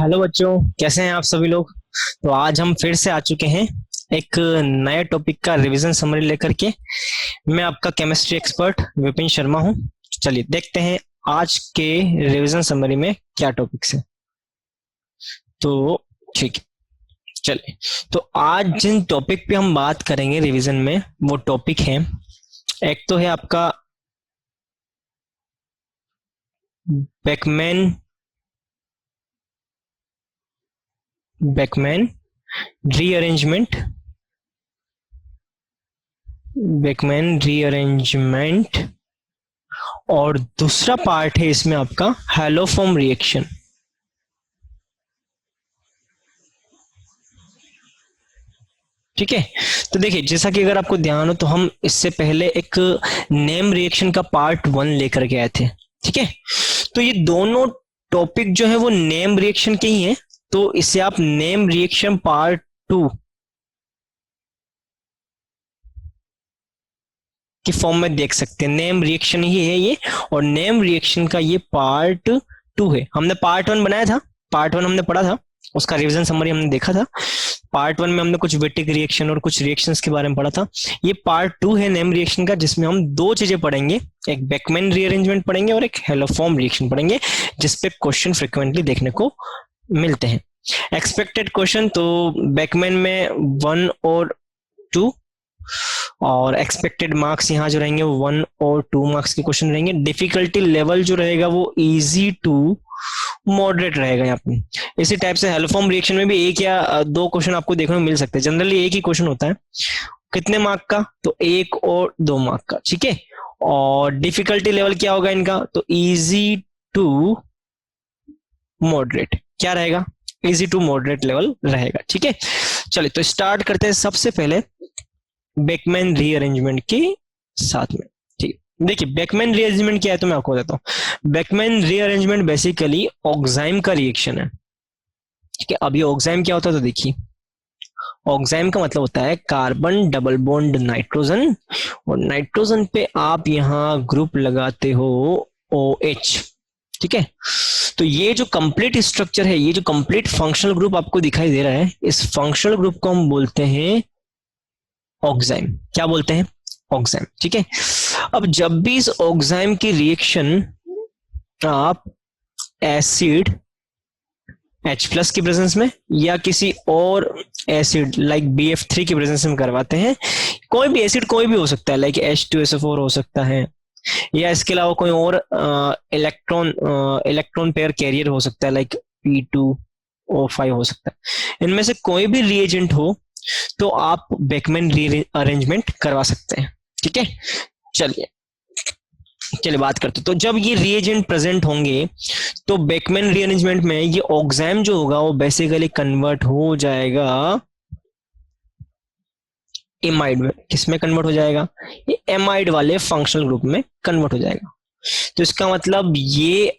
Hello बच्चों, कैसे हैं आप सभी लोग। तो आज हम फिर से आ चुके हैं एक नए टॉपिक का रिवीजन समरी लेकर के। मैं आपका केमिस्ट्री एक्सपर्ट विपिन शर्मा हूं। चलिए देखते हैं आज के रिवीजन समरी में क्या टॉपिक्स है। तो ठीक है, चलिए। तो आज जिन टॉपिक पे हम बात करेंगे रिवीजन में वो टॉपिक है, एक तो है आपका Beckmann Beckmann rearrangement Beckmann rearrangement और दूसरा पार्ट है इसमें आपका हैलोफॉर्म रिएक्शन। ठीक है। तो देखिए, जैसा कि अगर आपको ध्यान हो तो हम इससे पहले एक नेम रिएक्शन का पार्ट 1 लेकर के आए थे। ठीक है। तो ये दोनों टॉपिक जो है वो नेम रिएक्शन के ही हैं, तो इसे आप नेम रिएक्शन पार्ट 2 की फॉर्म में देख सकते हैं। नेम रिएक्शन ही है ये, और नेम रिएक्शन का ये पार्ट 2 है। हमने पार्ट 1 बनाया था, पार्ट 1 हमने पढ़ा था, उसका रिवीजन समरी हमने देखा था। पार्ट 1 में हमने कुछ विटिक रिएक्शन और कुछ रिएक्शंस के बारे में पढ़ा था। ये पार्ट 2 है नेम रिएक्शन का, जिसमें हम दो चीजें पढ़ेंगे, एक बेकमैन रीअरेंजमेंट पढ़ेंगे और एक हैलोफॉर्म रिएक्शन पढ़ेंगे, जिसपे क्वेश्चन फ्रिक्वेंटली देखने को मिलते हैं। एक्सपेक्टेड क्वेश्चन तो बेकमैन में 1 और 2, और एक्सपेक्टेड मार्क्स यहाँ जो रहेंगे वो 1 और 2 मार्क्स के क्वेश्चन रहेंगे। डिफिकल्टी लेवल जो रहेगा वो इजी टू मॉडरेट रहेगा यहाँ पे। इसी टाइप से हेलोफॉर्म रिएक्शन में भी एक या दो क्वेश्चन आपको देखने को मिल सकते हैं। जनरली एक ही क्वेश्चन होता है। कितने मार्क का? तो 1 और 2 मार्क का। ठीक है। और डिफिकल्टी लेवल क्या होगा इनका? तो इजी टू मॉडरेट। क्या रहेगा? इजी टू मॉडरेट लेवल रहेगा। ठीक है। चलिए तो स्टार्ट करते हैं सबसे पहले बेकमैन रीअरेंजमेंट के साथ में। ठीक है। देखिए, बेकमैन रीअरेंजमेंट क्या है तो मैं आपको बताता हूँ। बेकमैन रीअरेंजमेंट बेसिकली ऑक्साइम का रिएक्शन है। ठीक है। अब ये ऑक्साइम क्या होता है तो देखिए, ऑक्साइम का मतलब होता है कार्बन डबल बॉन्ड नाइट्रोजन, और नाइट्रोजन पे आप यहाँ ग्रुप लगाते हो OH। ठीक है। तो ये जो कंप्लीट स्ट्रक्चर है, ये जो कंप्लीट फंक्शनल ग्रुप आपको दिखाई दे रहा है, इस फंक्शनल ग्रुप को हम बोलते हैं ऑक्साइम। क्या बोलते हैं? ऑक्साइम। ठीक है। अब जब भी इस ऑक्साइम की रिएक्शन आप एसिड H+ की प्रेजेंस में या किसी और एसिड लाइक BF3 की प्रेजेंस में करवाते हैं, कोई भी एसिड कोई भी हो सकता है, लाइक H2SO4 हो सकता है, या इसके अलावा कोई और इलेक्ट्रॉन पेयर कैरियर हो सकता है, लाइक P2O5 हो सकता है। इनमें से कोई भी रिएजेंट हो तो आप बेकमैन रीअरेंजमेंट करवा सकते हैं। ठीक है। चलिए चलिए बात करते हैं। तो जब ये रिएजेंट प्रेजेंट होंगे तो बेकमैन रीअरेंजमेंट में ये ऑक्साइम जो होगा वो बेसिकली कन्वर्ट हो जाएगा एमाइड में। किसमें कन्वर्ट हो जाएगा? ये एमाइड वाले फंक्शनल ग्रुप में कन्वर्ट हो जाएगा। तो इसका मतलब ये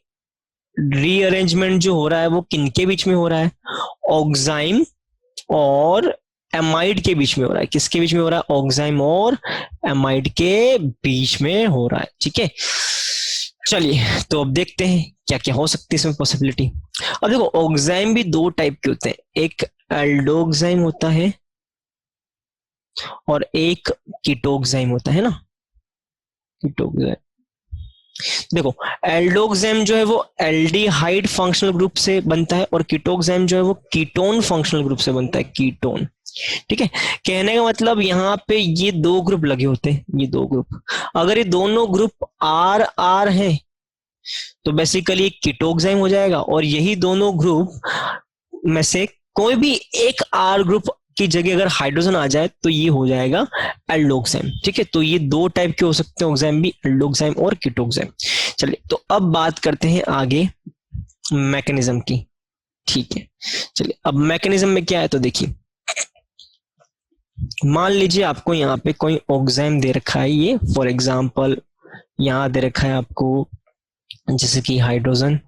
रीअरेंजमेंट जो हो रहा है वो किनके बीच में हो रहा है? ऑक्साइम और एमाइड के बीच में हो रहा है। किसके बीच में हो रहा है? ऑक्साइम और एमाइड के बीच में हो रहा है। ठीक है। चलिए तो अब देखते हैं क्या क्या हो सकती है इसमें पॉसिबिलिटी। अब देखो, ऑक्साइम भी दो टाइप के होते हैं, एक एल्डोक्साइम होता है और एक कीटोक्साइम होता है ना। कीटोक्साइम, देखो, एल्डोक्साइम जो है वो एल्डिहाइड फंक्शनल ग्रुप से बनता है, और कीटोक्साइम जो है वो कीटोन फंक्शनल ग्रुप से बनता है, कीटोन। ठीक है। कहने का मतलब यहाँ पे ये दो ग्रुप लगे होते हैं, ये दो ग्रुप, अगर ये दोनों ग्रुप आर आर है तो बेसिकली कीटोक्साइम हो जाएगा, और यही दोनों ग्रुप में से कोई भी एक आर ग्रुप की जगह अगर हाइड्रोजन आ जाए तो ये हो जाएगा एल्डोक्साइम। ठीक है। तो ये दो टाइप के हो सकते हैं ऑक्साइम भी, एल्डोक्साइम और कीटोक्साइम। चलिए तो अब बात करते हैं आगे मैकेनिज्म की। ठीक है। चलिए अब मैकेनिज्म में क्या है तो देखिए, मान लीजिए आपको यहाँ पे कोई ऑक्साइम दे रखा है, ये फॉर एग्जांपल यहाँ दे रखा है आपको जैसे कि हाइड्रोजन।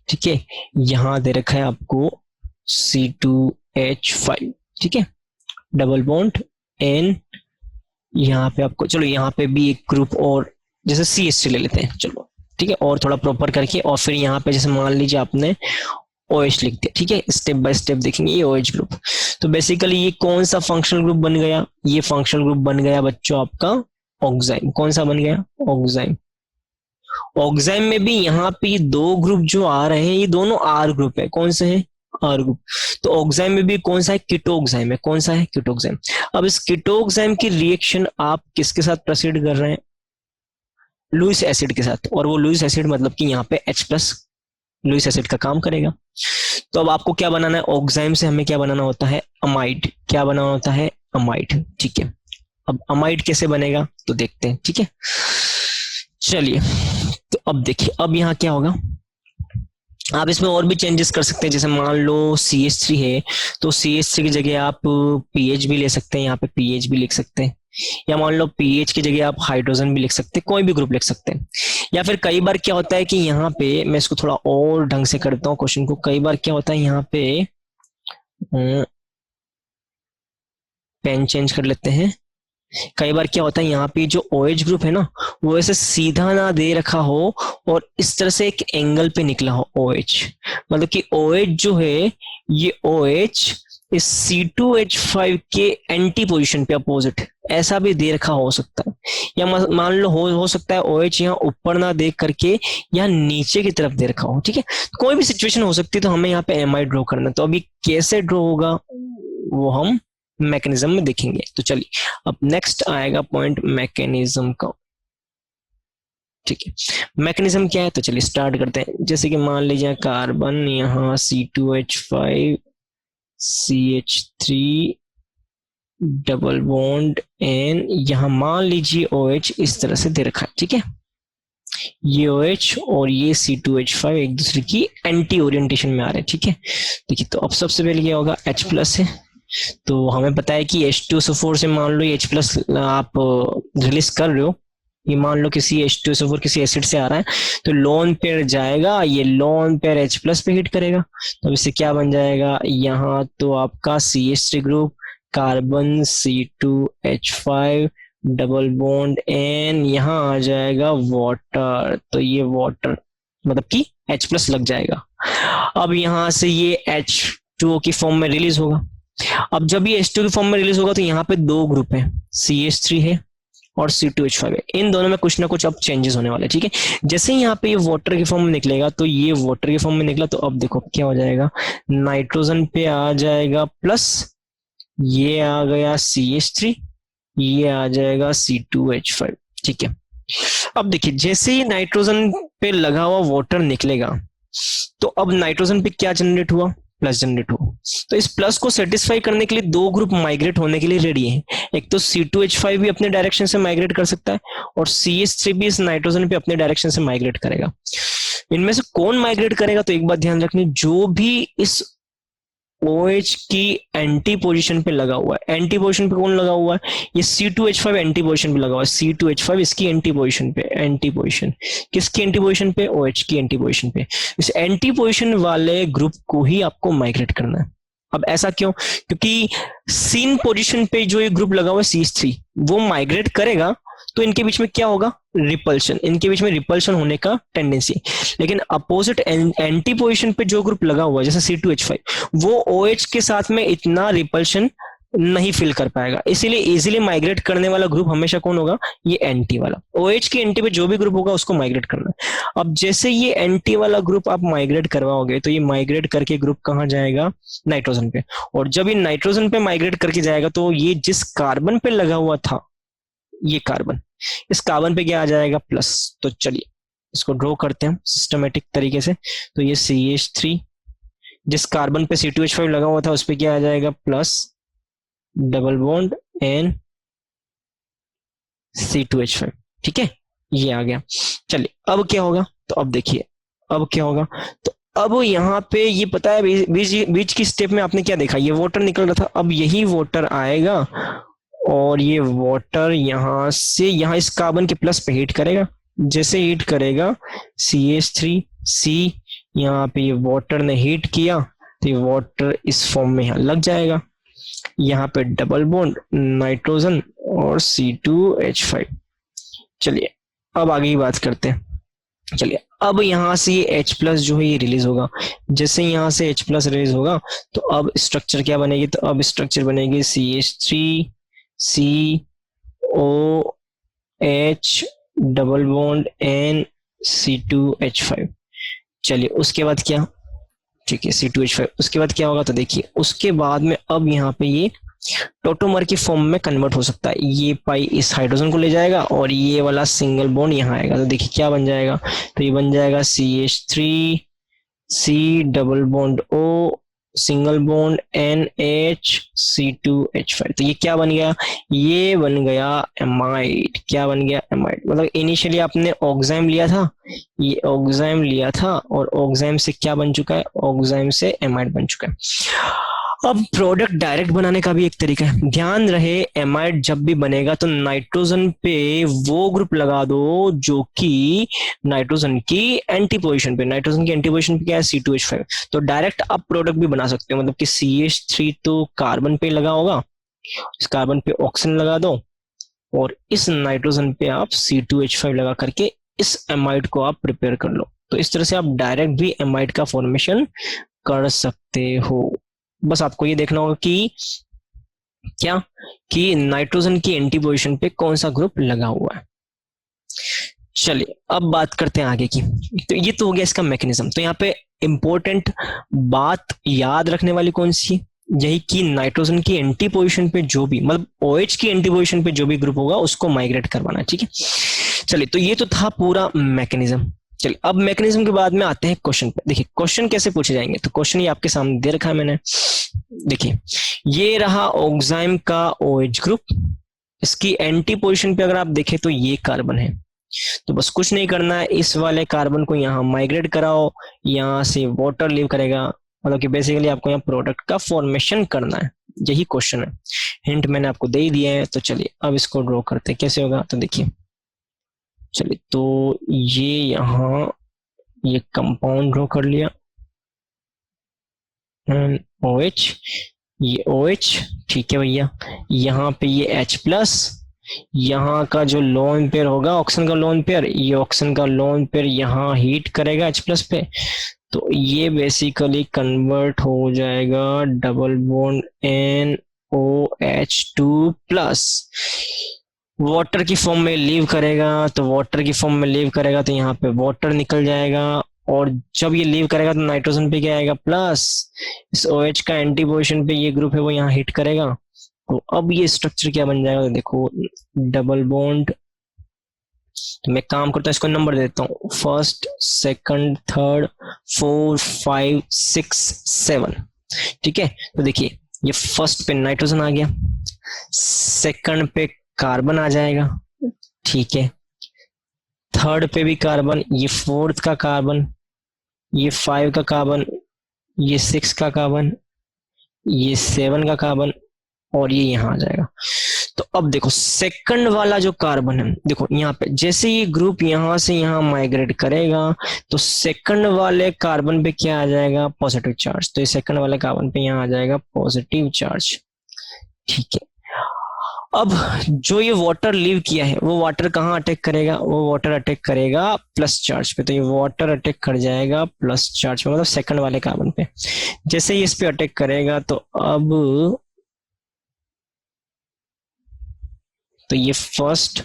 ठीक है। यहाँ दे रखा है आपको C2H5। ठीक है। डबल बॉन्ड N, यहाँ पे आपको, चलो यहाँ पे भी एक ग्रुप और जैसे CH3 ले लेते हैं, चलो ठीक है, और थोड़ा प्रॉपर करके, और फिर यहाँ पे जैसे मान लीजिए आपने OH लिख दिया, ठीक है। स्टेप बाय स्टेप देखेंगे ये OH ग्रुप। तो बेसिकली ये कौन सा फंक्शनल ग्रुप बन गया, ये फंक्शनल ग्रुप बन गया बच्चों आपका ऑक्साइम। कौन सा बन गया, ऑक्साइम। ऑक्साइम में भी यहाँ पे दो ग्रुप जो आ रहे हैं ये दोनों आर ग्रुप है। कौन से है, आर ग्रुप। तो ऑक्साइम में भी कौन सा है, कीटोक्साइम है। कौन सा है, कीटोक्साइम। अब इस कीटोक्साइम की रिएक्शन आप किसके साथ प्रोसीड कर रहे हैं, लुइस एसिड के साथ। और वो लुइस एसिड मतलब कि यहाँ पे H प्लस लुइस एसिड का काम करेगा। तो अब आपको क्या बनाना है, ऑक्साइम से हमें क्या बनाना होता है, अमाइड। क्या बनाना होता है, अमाइड, ठीक है। अब अमाइड कैसे बनेगा तो देखते हैं, ठीक है। चलिए, तो अब देखिए अब यहाँ क्या होगा, आप इसमें और भी चेंजेस कर सकते हैं। जैसे मान लो CH3 है तो CH3 की जगह आप पीएच भी ले सकते हैं, यहाँ पे पीएच भी लिख सकते हैं। या मान लो पीएच की जगह आप हाइड्रोजन भी लिख सकते हैं, कोई भी ग्रुप लिख सकते हैं। या फिर कई बार क्या होता है कि यहाँ पे मैं इसको थोड़ा और ढंग से करता हूँ क्वेश्चन को। कई बार क्या होता है यहाँ पे पेन चेंज कर लेते हैं। कई बार क्या होता है यहाँ पे जो OH ग्रुप है ना वो ऐसे सीधा ना दे रखा हो और इस तरह से एक एंगल पे निकला हो OH। मतलब कि OH जो है ये OH इस C2H5 के एंटी पोजीशन पे अपोजिट ऐसा भी दे रखा हो सकता है। या मान लो हो सकता है OH यहाँ ऊपर ना देख करके यहाँ नीचे की तरफ दे रखा हो, ठीक है। कोई भी सिचुएशन हो सकती है। तो हमें यहाँ पे MI ड्रॉ करना है। तो अभी कैसे ड्रॉ होगा वो हम मैकेनिज्म में देखेंगे। तो चलिए अब नेक्स्ट आएगा पॉइंट मैकेनिज्म का, ठीक है। मैकेनिज्म क्या है तो चलिए स्टार्ट करते हैं। जैसे कि मान लीजिए कार्बन यहाँ C2H5 CH3 double bond N, यहाँ मान लीजिए OH इस तरह से दे रखा है, ठीक है। ये OH और ये C2H5 एक दूसरे की एंटी ओरिएंटेशन में आ रहे हैं, ठीक है। देखिए तो अब सबसे पहले क्या होगा, H प्लस है तो हमें पता है कि H2SO4 से मान लो H प्लस आप रिलीज कर रहे हो। ये मान लो किसी H2SO4 किसी एसिड से आ रहा है तो लोन पेयर जाएगा, ये लोन पेयर H प्लस पे हिट करेगा। तो इससे क्या बन जाएगा, यहाँ तो आपका CH3 group carbon C2H5 double bond N, यहाँ आ जाएगा वाटर। तो ये वाटर मतलब कि H प्लस लग जाएगा। अब यहाँ से ये H2O की फॉर्म में रिलीज होगा। अब जब ये H2 की फॉर्म में रिलीज होगा तो यहाँ पे दो ग्रुप है, CH3 है और C2H5 है। इन दोनों में कुछ ना कुछ अब चेंजेस होने वाले, ठीक है। जैसे ही यहाँ पे ये वाटर की फॉर्म में निकलेगा तो ये वाटर की फॉर्म में निकला तो अब देखो क्या हो जाएगा, नाइट्रोजन पे आ जाएगा प्लस, ये आ गया CH3, ये आ जाएगा C2H5, ठीक है। अब देखिए जैसे ही नाइट्रोजन पे लगा हुआ वाटर निकलेगा तो अब नाइट्रोजन पे क्या जनरेट हुआ, प्लस जनरेट हुआ। तो इस प्लस को सेटिस्फाई करने के लिए दो ग्रुप माइग्रेट होने के लिए रेडी है। एक तो C2H5 भी अपने डायरेक्शन से माइग्रेट कर सकता है और CH3 भी इस नाइट्रोजन पे अपने डायरेक्शन से माइग्रेट करेगा। इनमें से कौन माइग्रेट करेगा तो एक बात ध्यान रखनी, जो भी इस OH की एंटी पोजीशन पे लगा हुआ है। एंटी पोजीशन पे कौन लगा हुआ है, ये C2H5 एंटी पोजीशन पे लगा हुआ है। C2H5 इसकी एंटी पोजीशन पे, एंटी पोजीशन किसकी एंटी पोजीशन पे, OH की एंटी पोजीशन पे। इस एंटी पोजीशन वाले ग्रुप को ही आपको माइग्रेट करना है। अब ऐसा क्यों, क्योंकि सीन पोजीशन पे जो ये ग्रुप लगा हुआ है CH3 वो माइग्रेट करेगा तो इनके बीच में क्या होगा, रिपल्शन। इनके बीच में रिपल्शन होने का टेंडेंसी। लेकिन अपोजिट एंटी पोजीशन पे जो ग्रुप लगा हुआ है जैसे C2H5 वो OH के साथ में इतना रिपल्शन नहीं फील कर पाएगा। इसीलिए इजीली माइग्रेट करने वाला ग्रुप हमेशा कौन होगा, ये एंटी वाला। OH की एंटी पे जो भी ग्रुप होगा उसको माइग्रेट करना है। अब जैसे ये एंटी वाला ग्रुप आप माइग्रेट करवाओगे तो ये माइग्रेट करके ग्रुप कहाँ जाएगा, नाइट्रोजन पे। और जब ये नाइट्रोजन पे माइग्रेट करके जाएगा तो ये जिस कार्बन पे लगा हुआ था ये कार्बन, इस कार्बन पे क्या आ जाएगा, प्लस। तो चलिए इसको ड्रॉ करते हैं सिस्टमेटिक तरीके से। तो ये CH3 जिस कार्बन पे C2H5 लगा हुआ था उस पे क्या आ जाएगा, plus double bond N C2H5, ठीक है, ये आ गया। चलिए अब क्या होगा तो अब देखिए अब क्या होगा। तो अब यहाँ पे ये पता है बीच की स्टेप में आपने क्या देखा, ये वाटर निकल रहा था। अब यही वाटर आएगा और ये वाटर यहाँ से यहाँ इस कार्बन के प्लस पे हीट करेगा। जैसे हीट करेगा CH3C, यहाँ पे ये वाटर ने हीट किया तो ये वाटर इस फॉर्म में यहाँ लग जाएगा। यहाँ पे डबल बॉन्ड नाइट्रोजन और C2H5। चलिए अब आगे की बात करते हैं। चलिए अब यहाँ से ये H प्लस जो है ये रिलीज होगा। जैसे यहाँ से H प्लस रिलीज होगा तो अब स्ट्रक्चर क्या बनेगी, तो अब स्ट्रक्चर बनेगी CH3COH डबल बॉन्ड NC2H5। चलिए उसके बाद क्या, ठीक है C2H5, उसके बाद क्या होगा तो देखिए उसके बाद में अब यहाँ पे ये टोटोमर की फॉर्म में कन्वर्ट हो सकता है। ये पाई इस हाइड्रोजन को ले जाएगा और ये वाला सिंगल बॉन्ड यहाँ आएगा, तो देखिए क्या बन जाएगा, तो ये बन जाएगा CH3C double bond O single bond NH C2H5। तो ये क्या बन गया, ये बन गया एमाइड। क्या बन गया, एमाइड। मतलब इनिशियली आपने ऑक्साइम लिया था, ये ऑक्साइम लिया था और ऑक्साइम से क्या बन चुका है, ऑक्साइम से एमाइड बन चुका है। अब प्रोडक्ट डायरेक्ट बनाने का भी एक तरीका है। ध्यान रहे एमाइड जब भी बनेगा तो नाइट्रोजन पे वो ग्रुप लगा दो जो कि नाइट्रोजन की एंटी पोजीशन पे, नाइट्रोजन की एंटी पोजीशन पे क्या है C2H5। तो डायरेक्ट आप प्रोडक्ट भी बना सकते हो, मतलब कि CH3 तो कार्बन पे लगा होगा, इस कार्बन पे ऑक्सीजन लगा दो और इस नाइट्रोजन पे आप C2H5 लगा करके इस एमाइड को आप प्रिपेयर कर लो। तो इस तरह से आप डायरेक्ट भी एमाइड का फॉर्मेशन कर सकते हो। बस आपको ये देखना होगा कि क्या, कि नाइट्रोजन की एंटी पोजीशन पे कौन सा ग्रुप लगा हुआ है। चलिए अब बात करते हैं आगे की। तो ये तो हो गया इसका मैकेनिज्म। तो यहाँ पे इंपॉर्टेंट बात याद रखने वाली कौन सी, यही कि नाइट्रोजन की एंटी पोजीशन पे जो भी, मतलब OH की एंटी पोजीशन पे जो भी ग्रुप होगा उसको माइग्रेट करवाना, ठीक है। चलिए तो ये तो था पूरा मैकेनिज्म। चलिए अब मैकेनिज्म के बाद में आते हैं क्वेश्चन पे। देखिए क्वेश्चन कैसे पूछे जाएंगे, तो क्वेश्चन ये आपके सामने दे रखा है मैंने। देखिए ये रहा ऑक्साइम का OH ग्रुप, इसकी एंटी पोजीशन पे अगर आप देखें तो ये कार्बन है। तो बस कुछ नहीं करना है, इस वाले कार्बन को यहाँ माइग्रेट कराओ, यहाँ से वाटर लीव करेगा, मतलब कि बेसिकली आपको यहाँ प्रोडक्ट का फॉर्मेशन करना है, यही क्वेश्चन है। हिंट मैंने आपको दे ही दिया है। तो चलिए अब इसको ड्रॉ करते हैं, कैसे होगा तो देखिए। चलिए तो ये यहाँ ये कंपाउंड ड्रॉ कर लिया, OH, ये OH, ठीक है भैया। यहाँ पे ये H प्लस, यहाँ का जो लोन पेयर होगा ऑक्सीजन का लोन पेयर, ये ऑक्सीजन का लोन पेयर यहाँ हीट करेगा H प्लस पे, तो ये बेसिकली कन्वर्ट हो जाएगा double bond NOH2 plus, water की फॉर्म में लीव करेगा, तो वाटर की फॉर्म में लीव करेगा तो यहाँ पे वाटर निकल जाएगा, और जब ये लीव करेगा तो नाइट्रोजन पे क्या आएगा प्लस, इस OH का एंटी पोजीशन पे ये ग्रुप है वो यहाँ हिट करेगा। तो अब ये स्ट्रक्चर क्या बन जाएगा, तो देखो डबल बॉन्ड, तो मैं काम करता हूँ इसको नंबर देता हूँ, फर्स्ट सेकंड थर्ड 4 5 6 7, ठीक है। तो देखिए ये फर्स्ट पे नाइट्रोजन आ गया, सेकंड पे कार्बन आ जाएगा, ठीक है, थर्ड पे भी कार्बन, ये फोर्थ का कार्बन, ये 5 का कार्बन, ये 6 का कार्बन, ये 7 का कार्बन, और ये यहाँ आ जाएगा। तो अब देखो सेकंड वाला जो कार्बन है, देखो यहाँ पे जैसे ये ग्रुप यहाँ से यहाँ माइग्रेट करेगा तो सेकंड वाले कार्बन पे क्या आ जाएगा, पॉजिटिव चार्ज। तो ये सेकंड वाले कार्बन पे यहाँ आ जाएगा पॉजिटिव चार्ज, ठीक है। अब जो ये वाटर लीव किया है वो वाटर कहाँ अटैक करेगा, वो वाटर अटैक करेगा प्लस चार्ज पे, तो ये वाटर अटैक कर जाएगा प्लस चार्ज पे, मतलब सेकंड वाले कार्बन पे। जैसे ही इस पे अटैक करेगा तो अब तो ये फर्स्ट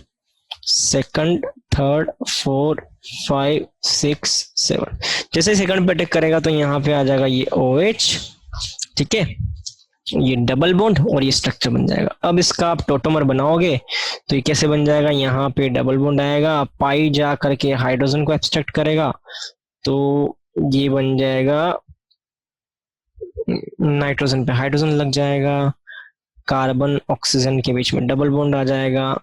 सेकंड थर्ड 4 5 6 7, जैसे सेकंड पे अटैक करेगा तो यहाँ पे आ जाएगा ये OH, ठीक है, ये डबल बॉन्ड और ये स्ट्रक्चर बन जाएगा। अब इसका आप टोटोमर बनाओगे तो ये कैसे बन जाएगा, यहाँ पे डबल बॉन्ड आएगा, पाई जा करके हाइड्रोजन को एब्स्ट्रैक्ट करेगा, तो ये बन जाएगा नाइट्रोजन पे हाइड्रोजन लग जाएगा, कार्बन ऑक्सीजन के बीच में डबल बॉन्ड आ जाएगा,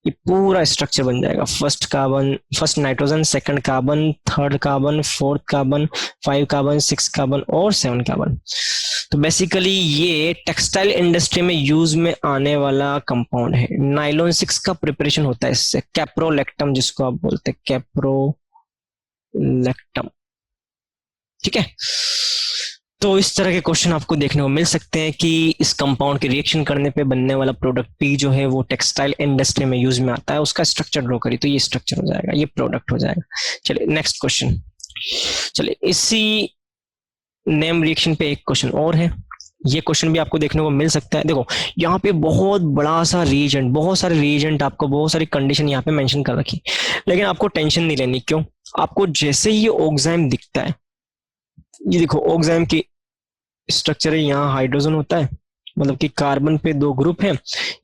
ये पूरा स्ट्रक्चर बन जाएगा। First carbon, first nitrogen, second carbon, third carbon, fourth carbon, 5 carbon, 6 carbon और 7 कार्बन। तो बेसिकली ये टेक्सटाइल इंडस्ट्री में यूज में आने वाला कंपाउंड है। नाइलॉन 6 का प्रिपरेशन होता है इससे, कैप्रोलेक्टम जिसको आप बोलते हैं, कैप्रोलेक्टम, ठीक है। तो इस तरह के क्वेश्चन आपको देखने को मिल सकते हैं कि इस कंपाउंड के रिएक्शन करने पे बनने वाला प्रोडक्ट पी जो है वो टेक्सटाइल इंडस्ट्री में यूज में आता है, उसका स्ट्रक्चर ड्रॉ करिए, तो ये स्ट्रक्चर हो जाएगा, ये प्रोडक्ट हो जाएगा। चलिए नेक्स्ट क्वेश्चन। चलिए इसी नेम रिएक्शन पे एक क्वेश्चन और है, ये क्वेश्चन भी आपको देखने को मिल सकता है। देखो यहाँ पे बहुत बड़ा सा रीजेंट, बहुत सारे रीजेंट, आपको बहुत सारी कंडीशन यहाँ पे मेंशन कर रखी, लेकिन आपको टेंशन नहीं लेनी। क्यों? आपको जैसे ही ये ऑक्साइम दिखता है, ये देखो ऑक्साइम की स्ट्रक्चर है, यहाँ हाइड्रोजन होता है, मतलब कि कार्बन पे 2 ग्रुप है,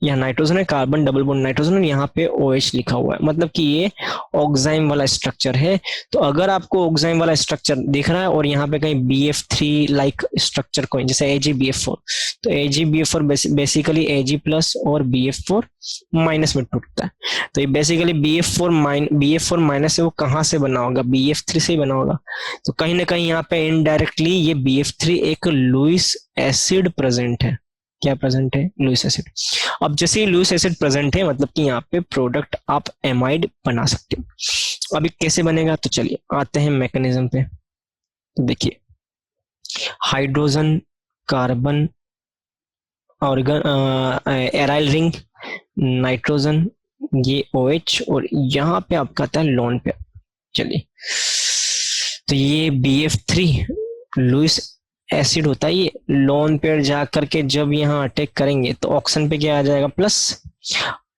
यहाँ नाइट्रोजन है, कार्बन डबल बॉन्ड नाइट्रोजन, और यहाँ पे OH लिखा हुआ है, मतलब कि ये ऑक्साइम वाला स्ट्रक्चर है। तो अगर आपको ऑक्साइम वाला स्ट्रक्चर दिख रहा है और यहाँ पे कहीं BF3 लाइक स्ट्रक्चर कोई, जैसे AgBF4, तो AgBF4 बेसिकली Ag प्लस और BF4 माइनस में टूटता है। तो ये बेसिकली BF4 माइनस है, वो कहाँ से बना होगा? BF3 से ही बना होगा। तो कहीं ना कहीं यहाँ पे इनडायरेक्टली ये BF3 एक लुईस एसिड प्रेजेंट है। क्या प्रेजेंट है? Lewis acid. अब जैसे ही लुईस एसिड प्रेजेंट है, मतलब कि यहाँ पे प्रोडक्ट आप एमाइड बना सकते हो। अभी कैसे बनेगा? तो चलिए आते हैं मैकेनिज्म पे। तो देखिए hydrogen, carbon, organ, aryl ring, nitrogen, ये OH, और यहाँ पे आपका आता है लोन पेयर। चलिए तो ये BF3 लुईस एसिड होता है, ये लोन पेयर जा करके जब यहाँ अटैक करेंगे तो ऑक्सीजन पे क्या आ जाएगा? प्लस।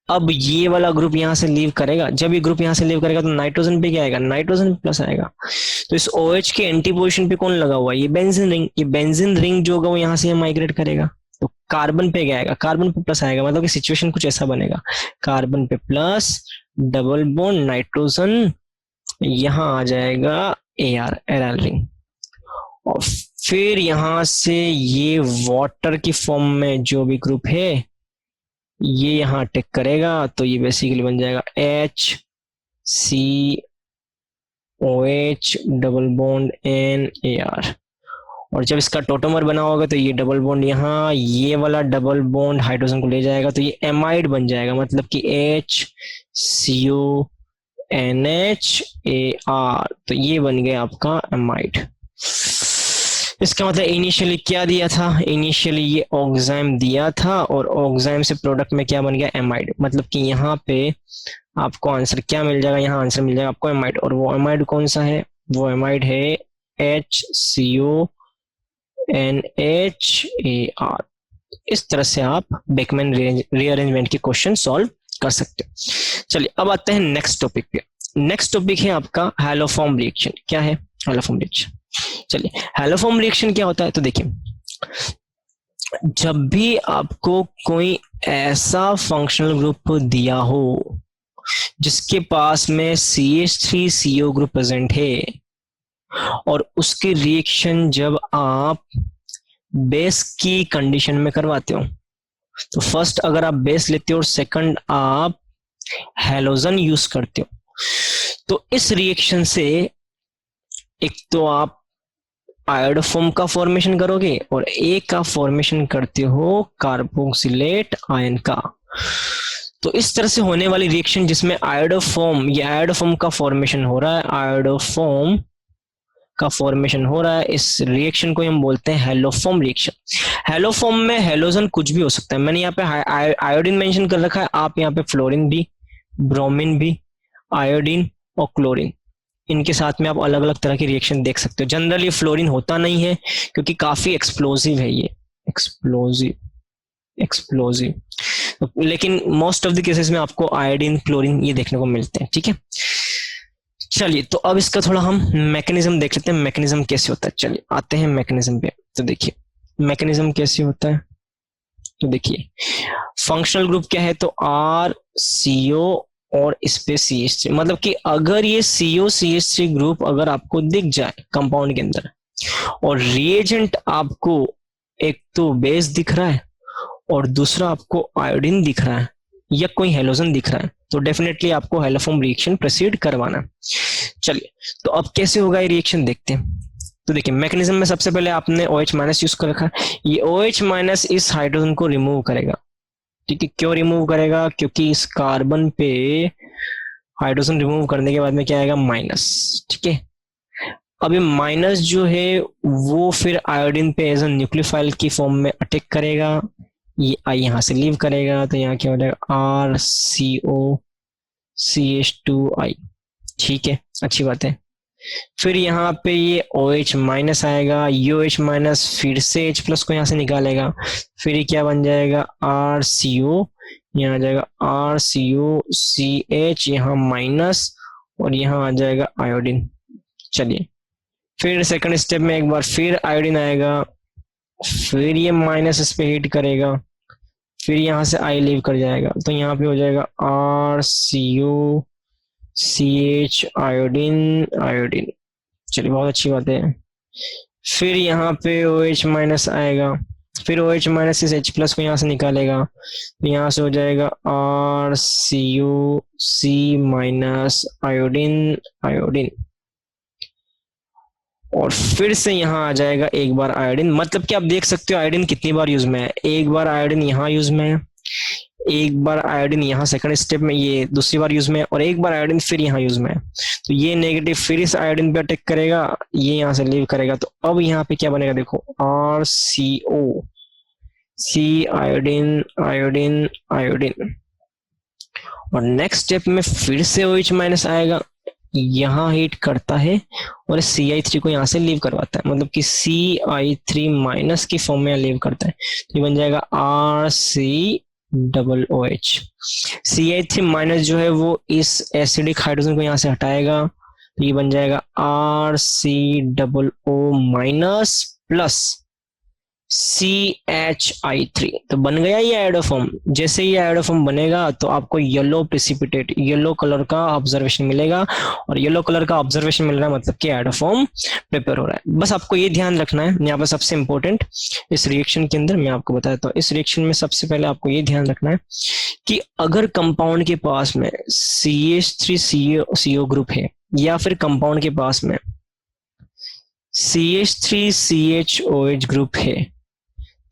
अब ये वाला ग्रुप यहाँ से लीव करेगा, जब ये ग्रुप यहाँ से लीव करेगा तो नाइट्रोजन पे क्या आएगा? नाइट्रोजन प्लस आएगा। तो इस OH के एंटी पोजिशन पे कौन लगा हुआ है? ये बेंजीन रिंग। ये बेंजीन रिंग जो होगा वो यहाँ से माइग्रेट करेगा, तो कार्बन पे क्या आएगा? कार्बन पे प्लस आएगा, मतलब कि सिचुएशन कुछ ऐसा बनेगा, कार्बन पे प्लस, डबल बॉन्ड नाइट्रोजन, यहाँ आ जाएगा एराइल रिंग, और फिर यहां से ये वाटर की फॉर्म में जो भी ग्रुप है ये यहाँ अटैक करेगा, तो ये बेसिकली बन जाएगा HCOH डबल बॉन्ड NAR, और जब इसका टोटोमर बना होगा तो ये डबल बॉन्ड यहाँ, ये वाला डबल बॉन्ड हाइड्रोजन को ले जाएगा, तो ये एमाइड बन जाएगा, मतलब कि HCONHAR, तो ये बन गया आपका एमाइड। इसका मतलब इनिशियली क्या दिया था? इनिशियली ये ऑक्साइम दिया था, और ऑक्साइम से प्रोडक्ट में क्या बन गया? एमाइड। मतलब कि यहाँ पे आपको आंसर क्या मिल जाएगा? यहाँ आंसर मिल जाएगा आपको एमाइड, और वो एमाइड कौन सा है? वो एमाइड है HCONHAR। इस तरह से आप बेकमैन रीअरेंजमेंट के क्वेश्चन सॉल्व कर सकते हो। चलिए अब आते हैं नेक्स्ट टॉपिक पे। नेक्स्ट टॉपिक है आपका हैलोफॉर्म रिएक्शन। क्या है हैलोफॉर्म रिएक्शन? चलिए हैलोफॉर्म रिएक्शन क्या होता है? तो देखिए जब भी आपको कोई ऐसा फंक्शनल ग्रुप दिया हो जिसके पास में CH3CO ग्रुप प्रेजेंट है, और उसके रिएक्शन जब आप बेस की कंडीशन में करवाते हो, तो फर्स्ट अगर आप बेस लेते हो और सेकंड आप हैलोजन यूज करते हो, तो इस रिएक्शन से एक तो आप आयोडोफॉर्म का फॉर्मेशन करोगे और एक का फॉर्मेशन करते हो कार्बोक्सिलेट आयन का। तो इस तरह से होने वाली रिएक्शन जिसमें आयोडोफॉर्म, ये आयोडोफॉर्म का फॉर्मेशन हो रहा है, आयोडोफॉर्म का फॉर्मेशन हो रहा है, इस रिएक्शन को हम बोलते हैं हैलोफॉर्म रिएक्शन। हैलोफॉर्म में हैलोजन कुछ भी हो सकता है, मैंने यहाँ पे आयोडीन मेंशन कर रखा है, आप यहाँ पे फ्लोरीन भी, ब्रोमीन भी, आयोडीन और क्लोरीन, इनके साथ में आप अलग अलग तरह की रिएक्शन देख सकते हो। जनरली फ्लोरीन होता नहीं है क्योंकि काफी एक्सप्लोजिव है ये, एक्सप्लोजिव, लेकिन मोस्ट ऑफ द केसेस में आपको आयोडीन, क्लोरीन ये देखने को मिलते हैं। ठीक है, चलिए तो अब इसका थोड़ा हम मैकेनिज्म देख लेते हैं, मैकेनिज्म कैसे होता है। चलिए आते हैं मैकेनिज्म पे। तो देखिए मैकेनिज्म कैसे होता है, तो देखिए फंक्शनल ग्रुप क्या है, तो RCO और इस पे CH3, मतलब कि अगर ये CO-CH3 ग्रुप अगर आपको दिख जाए कंपाउंड के अंदर, और रिएजेंट आपको एक तो बेस दिख रहा है और दूसरा आपको आयोडीन दिख रहा है या कोई हेलोजन दिख रहा है, तो डेफिनेटली आपको हैलोफॉर्म रिएक्शन प्रोसीड करवाना। चलिए तो अब कैसे होगा ये रिएक्शन देखते हैं। तो देखिए मैकेनिज्म में सबसे पहले आपने OH माइनस यूज कर रखा है, ये OH माइनस इस हाइड्रोजन को रिमूव करेगा। ठीक है, क्यों रिमूव करेगा? क्योंकि इस कार्बन पे हाइड्रोजन रिमूव करने के बाद में क्या आएगा? माइनस। ठीक है, अब ये माइनस जो है वो फिर आयोडीन पे एज अ न्यूक्लियोफाइल की फॉर्म में अटैक करेगा, ये आई यहाँ से लीव करेगा, तो यहाँ क्या हो जाएगा RCO CH2I। ठीक है, अच्छी बात है। फिर यहाँ पे ये OH माइनस आएगा, UH माइनस फिर से H प्लस को यहाँ से निकालेगा, फिर ये क्या बन जाएगा RCO, यहाँ आ जाएगा RCOCH, यहाँ माइनस, और यहाँ आ जाएगा आयोडीन। चलिए, फिर सेकंड स्टेप में एक बार फिर आयोडीन आएगा, फिर ये माइनस इस पे हिट करेगा, फिर यहाँ से आई लीव कर जाएगा, तो यहाँ पे हो जाएगा RCOCH आयोडीन आयोडीन। चलिए, बहुत अच्छी बात है। फिर यहाँ पे OH माइनस आएगा, फिर OH माइनस इस H प्लस को यहाँ से निकालेगा, तो यहाँ से हो जाएगा RCOC माइनस आयोडीन आयोडीन, और फिर से यहाँ आ जाएगा एक बार आयोडीन। मतलब कि आप देख सकते हो आयोडीन कितनी बार यूज में है, एक बार आयोडीन यहाँ यूज में है, एक बार आयोडीन यहाँ सेकंड स्टेप में, ये दूसरी बार यूज में है, और एक बार आयोडीन फिर यहाँ यूज में है। तो ये नेगेटिव फिर इस आयोडीन पे अटैक करेगा, ये यहाँ से लीव करेगा, तो अब यहाँ पे क्या बनेगा देखो RCOC आयोडीन आयोडीन आयोडीन, और नेक्स्ट स्टेप में फिर से OH माइनस आएगा, यहाँ हिट करता है और CI3 को यहाँ से लीव करवाता है, मतलब कि CI3 माइनस की फॉर्म में लीव करता है, तो ये बन जाएगा RCOOH। CI3 माइनस जो है वो इस एसिडिक हाइड्रोजन को यहाँ से हटाएगा, तो ये बन जाएगा RCOO माइनस प्लस CHI3। तो बन गया ये आयोडोफॉर्म। जैसे ये आयोडोफॉर्म बनेगा तो आपको येलो प्रेसिपिटेट, येलो कलर का ऑब्जर्वेशन मिलेगा, और येलो कलर का ऑब्जर्वेशन मिल रहा है मतलब कि आयोडोफॉर्म प्रिपेयर हो रहा है। बस आपको ये ध्यान रखना है, यहाँ पर सबसे इंपॉर्टेंट इस रिएक्शन के अंदर मैं आपको बताता हूँ। इस रिएक्शन में सबसे पहले आपको ये ध्यान रखना है कि अगर कंपाउंड के पास में CH3CO ग्रुप है, या फिर कंपाउंड के पास में CH3CHOH ग्रुप है,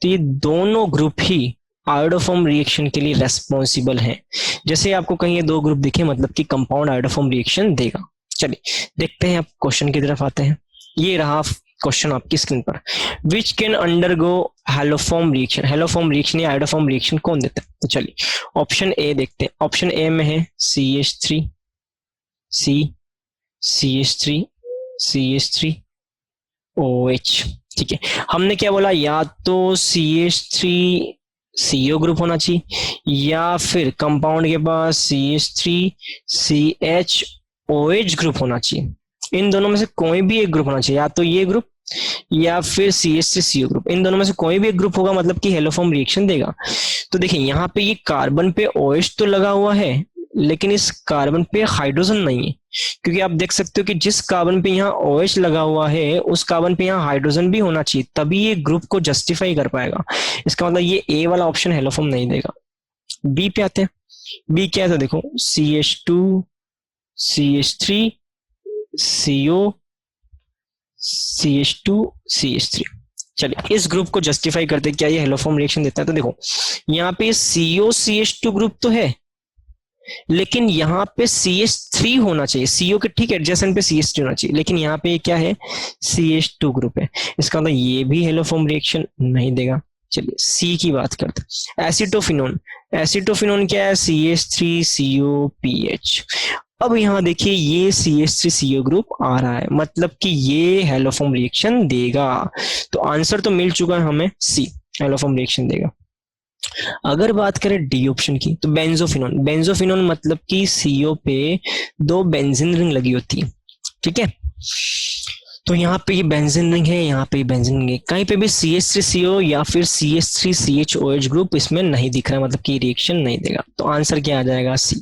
तो ये दोनों ग्रुप ही आयोडोफॉर्म रिएक्शन के लिए रेस्पॉन्सिबल हैं। जैसे आपको कहीं ये दो ग्रुप दिखे, मतलब कि कंपाउंड आयोडोफॉर्म रिएक्शन देगा। चलिए देखते हैं, आप क्वेश्चन की तरफ आते हैं। ये रहा क्वेश्चन आपकी स्क्रीन पर, which can undergo haloform reaction. Haloform reaction या आयोडोफॉर्म रिएक्शन कौन देता है? तो चलिए ऑप्शन ए देखते हैं। ऑप्शन ए में है CH3 CH3 CH3 OH। ठीक है, हमने क्या बोला, या तो CH3CO ग्रुप होना चाहिए, या फिर कंपाउंड के पास CH3CHOH ग्रुप होना चाहिए। इन दोनों में से कोई भी एक ग्रुप होना चाहिए, या तो ये ग्रुप या फिर CH3CO ग्रुप। इन दोनों में से कोई भी एक ग्रुप होगा, मतलब कि हेलोफॉर्म रिएक्शन देगा। तो देखिए यहाँ पे ये कार्बन पे OH तो लगा हुआ है, लेकिन इस कार्बन पे हाइड्रोजन नहीं है, क्योंकि आप देख सकते हो कि जिस कार्बन पे यहाँ OH लगा हुआ है उस कार्बन पे यहाँ हाइड्रोजन भी होना चाहिए, तभी ये ग्रुप को जस्टिफाई कर पाएगा। इसका मतलब ये ए वाला ऑप्शन हेलोफॉर्म नहीं देगा। बी पे आते हैं। बी क्या है, तो देखो CH2 CH3 CO CH2 CH3। चलिए इस ग्रुप को जस्टिफाई करते, क्या ये हेलोफॉर्म रिएक्शन देता है? तो देखो यहाँ पे CO CH2 ग्रुप तो है, लेकिन यहाँ पे CH3 होना चाहिए, CO के ठीक एडजेसेंट पे CH3 होना चाहिए, लेकिन यहाँ पे क्या है, CH2 ग्रुप है। इसका मतलब ये भी हेलोफॉर्म रिएक्शन नहीं देगा। चलिए सी की बात करते हैं। एसिटोफिनोन। एसिटोफिनोन क्या है, CH3COPH। अब यहाँ देखिए ये CH3CO ग्रुप आ रहा है, मतलब कि ये हेलोफॉर्म रिएक्शन देगा। तो आंसर तो मिल चुका है हमें, सी हेलोफॉर्म रिएक्शन देगा। अगर बात करें डी ऑप्शन की, तो बेंजोफिनोन। बेंजोफिनोन मतलब कि CO पे दो बेंजीन रिंग लगी होती है, ठीक है। तो यहाँ पे ये बेंजीन रिंग है, यहाँ पे बेंजीन रिंग है, कहीं पे भी CH3CO या फिर CH3CHOH ग्रुप इसमें नहीं दिख रहा है, मतलब कि रिएक्शन नहीं देगा। तो आंसर क्या आ जाएगा, सी।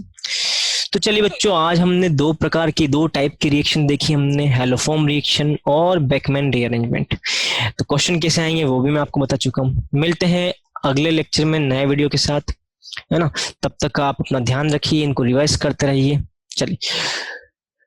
तो चलिए बच्चों, आज हमने दो प्रकार की, दो टाइप की रिएक्शन देखी हमने, हेलोफॉर्म रिएक्शन और बेकमैन रीअरेंजमेंट। तो क्वेश्चन कैसे आएंगे वो भी मैं आपको बता चुका हूँ। मिलते हैं अगले लेक्चर में नए वीडियो के साथ, है ना। तब तक आप अपना ध्यान रखिए, इनको रिवाइज करते रहिए। चलिए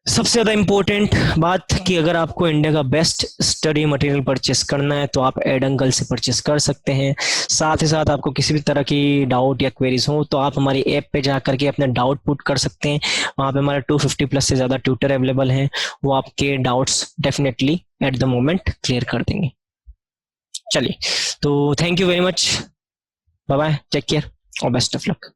सबसे ज्यादा इम्पोर्टेंट बात कि अगर आपको इंडिया का बेस्ट स्टडी मटेरियल परचेस करना है तो आप एडंगल से परचेस कर सकते हैं। साथ ही साथ आपको किसी भी तरह की डाउट या क्वेरीज हो तो आप हमारी ऐप पे जा करके अपने डाउट पुट कर सकते हैं। वहाँ पे हमारे 250 प्लस से ज्यादा ट्यूटर अवेलेबल हैं, वो आपके doubts definitely at the moment clear कर देंगे। चलिए, तो thank you very much, bye bye, take care और बेस्ट ऑफ लक।